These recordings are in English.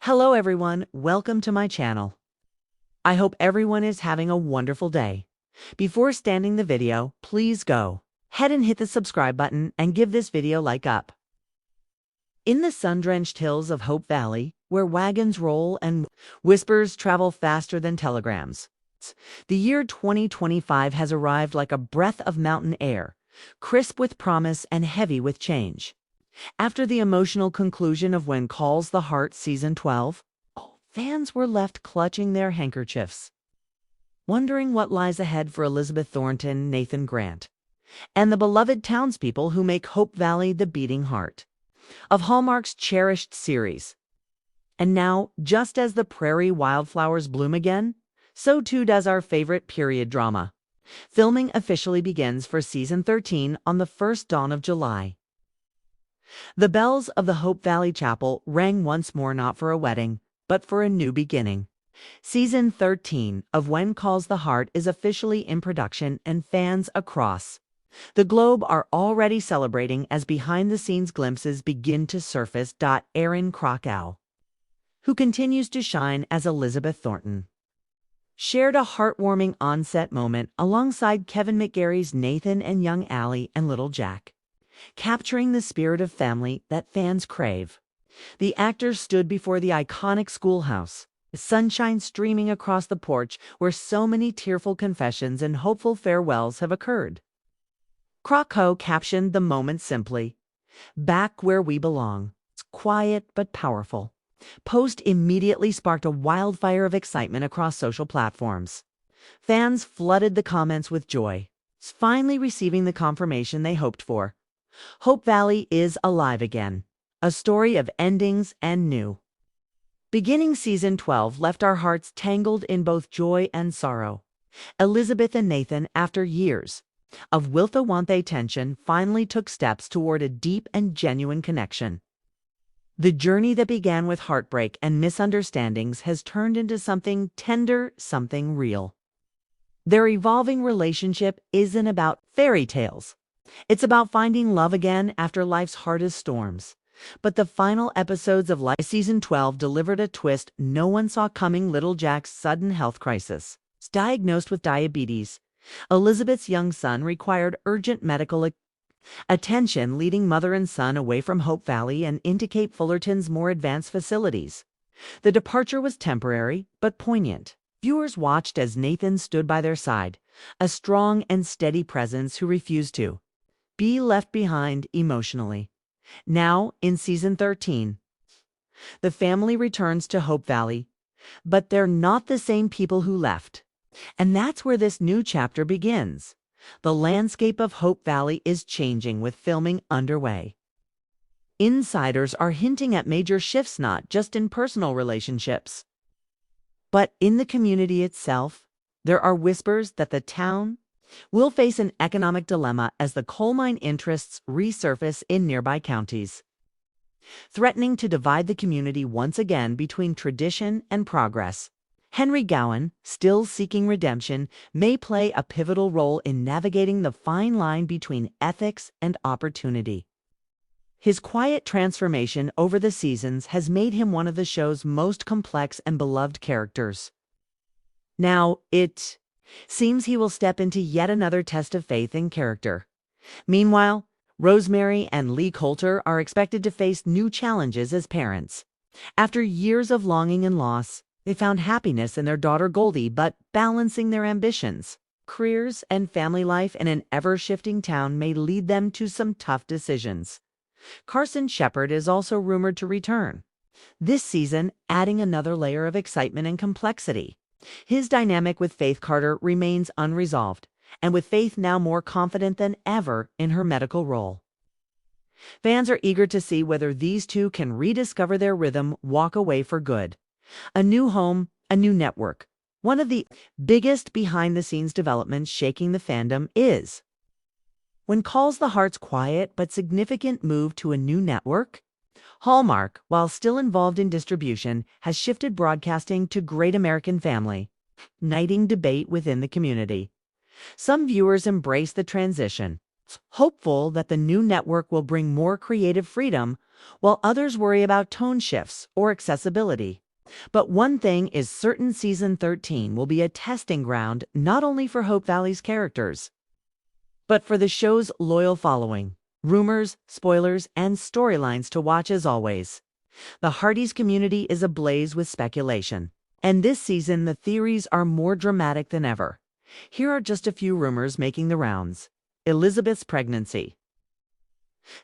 Hello everyone, welcome to my channel. I hope everyone is having a wonderful day. Before starting the video, please go ahead and hit the subscribe button and give this video a like up. In the sun-drenched hills of Hope Valley, where wagons roll and whispers travel faster than telegrams, the year 2025 has arrived like a breath of mountain air, crisp with promise and heavy with change. After the emotional conclusion of When Calls the Heart Season 12, fans were left clutching their handkerchiefs, wondering what lies ahead for Elizabeth Thornton, Nathan Grant, and the beloved townspeople who make Hope Valley the beating heart of Hallmark's cherished series. And now, just as the prairie wildflowers bloom again, so too does our favorite period drama. Filming officially begins for Season 13 on the first dawn of July. The bells of the Hope Valley Chapel rang once more, not for a wedding, but for a new beginning. Season 13 of When Calls the Heart is officially in production, and fans across the globe are already celebrating as behind-the-scenes glimpses begin to surface. Erin Krakow, who continues to shine as Elizabeth Thornton, shared a heartwarming on-set moment alongside Kevin McGarry's Nathan and young Allie and little Jack, capturing the spirit of family that fans crave. The actors stood before the iconic schoolhouse, sunshine streaming across the porch where so many tearful confessions and hopeful farewells have occurred. Krakow captioned the moment simply, "Back where we belong." It's quiet but powerful. Post immediately sparked a wildfire of excitement across social platforms. Fans flooded the comments with joy, finally receiving the confirmation they hoped for. Hope Valley is alive again, a story of endings and new beginning. Season 12 left our hearts tangled in both joy and sorrow. Elizabeth and Nathan, after years of will-to-won't-they tension, finally took steps toward a deep and genuine connection. The journey that began with heartbreak and misunderstandings has turned into something tender, something real. Their evolving relationship isn't about fairy tales. It's about finding love again after life's hardest storms. But the final episodes of Season 12 delivered a twist no one saw coming. Little Jack's sudden health crisis. Diagnosed with diabetes, Elizabeth's young son required urgent medical attention, leading mother and son away from Hope Valley and into Cape Fullerton's more advanced facilities. The departure was temporary, but poignant. Viewers watched as Nathan stood by their side, a strong and steady presence who refused to be left behind emotionally. Now, in Season 13, the family returns to Hope Valley, but they're not the same people who left. And that's where this new chapter begins. The landscape of Hope Valley is changing with filming underway. Insiders are hinting at major shifts, not just in personal relationships, but in the community itself. There are whispers that the town will face an economic dilemma as the coal mine interests resurface in nearby counties, threatening to divide the community once again between tradition and progress. Henry Gowan, still seeking redemption, may play a pivotal role in navigating the fine line between ethics and opportunity. His quiet transformation over the seasons has made him one of the show's most complex and beloved characters. Now, it seems he will step into yet another test of faith and character. Meanwhile, Rosemary and Lee Coulter are expected to face new challenges as parents. After years of longing and loss, they found happiness in their daughter Goldie, but balancing their ambitions, careers, and family life in an ever-shifting town may lead them to some tough decisions. Carson Shepard is also rumored to return this season, adding another layer of excitement and complexity. His dynamic with Faith Carter remains unresolved, and with Faith now more confident than ever in her medical role. Fans are eager to see whether these two can rediscover their rhythm, walk away for good. A new home, a new network. One of the biggest behind-the-scenes developments shaking the fandom is When Calls the Heart's quiet but significant move to a new network. Hallmark, while still involved in distribution, has shifted broadcasting to Great American Family, igniting debate within the community. Some viewers embrace the transition, hopeful that the new network will bring more creative freedom, while others worry about tone shifts or accessibility. But one thing is certain: season 13 will be a testing ground not only for Hope Valley's characters, but for the show's loyal following. Rumors, spoilers, and storylines to watch as always. The Hearties community is ablaze with speculation, and this season the theories are more dramatic than ever. Here are just a few rumors making the rounds. Elizabeth's pregnancy.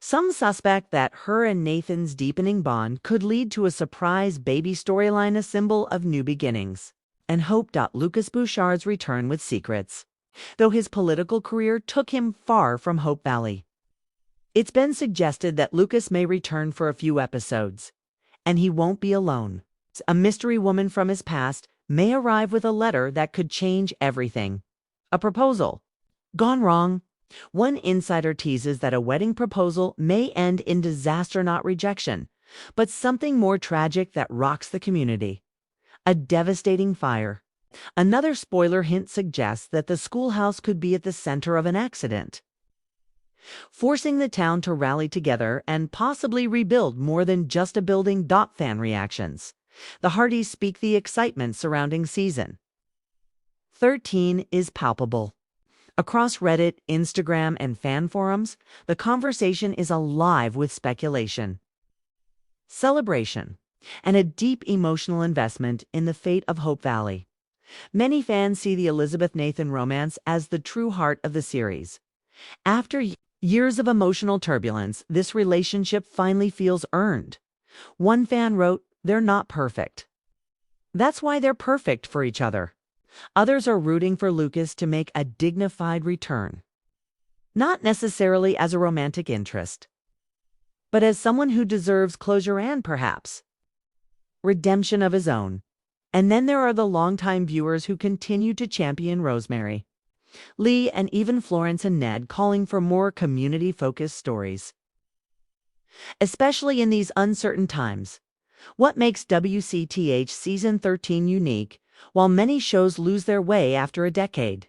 Some suspect that her and Nathan's deepening bond could lead to a surprise baby storyline, a symbol of new beginnings. And Hope. Lucas Bouchard's return with secrets, though his political career took him far from Hope Valley. It's been suggested that Lucas may return for a few episodes, and he won't be alone. A mystery woman from his past may arrive with a letter that could change everything. A proposal gone wrong. One insider teases that a wedding proposal may end in disaster, not rejection, but something more tragic that rocks the community. A devastating fire. Another spoiler hint suggests that the schoolhouse could be at the center of an accident, forcing the town to rally together and possibly rebuild more than just a building. Fan reactions. The Hearties speak the excitement surrounding season 13 is palpable. Across Reddit, Instagram, and fan forums, the conversation is alive with speculation, celebration, and a deep emotional investment in the fate of Hope Valley. Many fans see the Elizabeth-Nathan romance as the true heart of the series. After years of emotional turbulence, this relationship finally feels earned. One fan wrote, "They're not perfect. That's why they're perfect for each other." Others are rooting for Lucas to make a dignified return, not necessarily as a romantic interest, but as someone who deserves closure and perhaps redemption of his own. And then there are the longtime viewers who continue to champion Rosemary, Lee, and even Florence and Ned, calling for more community-focused stories, especially in these uncertain times. What makes WCTH Season 13 unique, while many shows lose their way after a decade?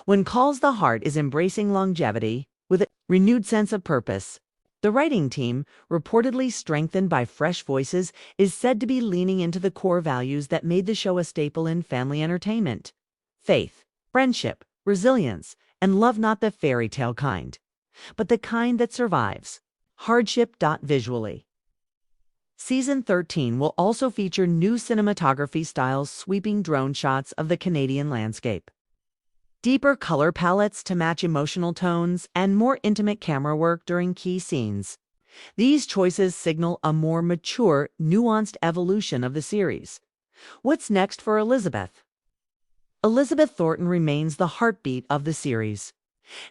When Calls the Heart is embracing longevity with a renewed sense of purpose. The writing team, reportedly strengthened by fresh voices, is said to be leaning into the core values that made the show a staple in family entertainment: faith, friendship, resilience, and love, not the fairy tale kind, but the kind that survives hardship. Visually, Season 13 will also feature new cinematography styles, sweeping drone shots of the Canadian landscape, deeper color palettes to match emotional tones, and more intimate camera work during key scenes. These choices signal a more mature, nuanced evolution of the series. What's next for Elizabeth? Elizabeth Thornton remains the heartbeat of the series.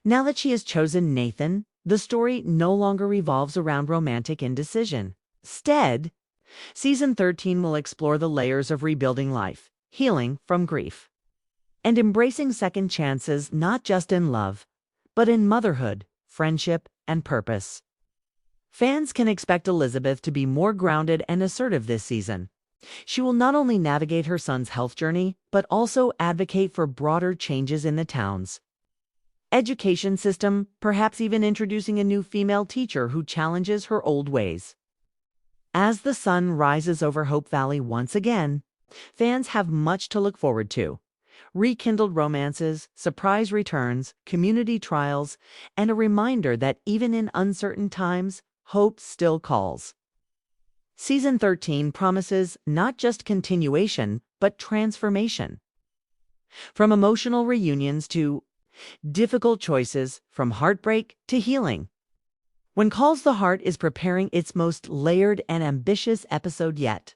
Now that she has chosen Nathan, the story no longer revolves around romantic indecision. Instead, Season 13 will explore the layers of rebuilding life, healing from grief, and embracing second chances, not just in love, but in motherhood, friendship, and purpose. Fans can expect Elizabeth to be more grounded and assertive this season. She will not only navigate her son's health journey, but also advocate for broader changes in the town's education system, perhaps even introducing a new female teacher who challenges her old ways. As the sun rises over Hope Valley once again, fans have much to look forward to: rekindled romances, surprise returns, community trials, and a reminder that even in uncertain times, hope still calls. Season 13 promises not just continuation, but transformation. From emotional reunions to difficult choices, from heartbreak to healing. When Calls the Heart is preparing its most layered and ambitious episode yet.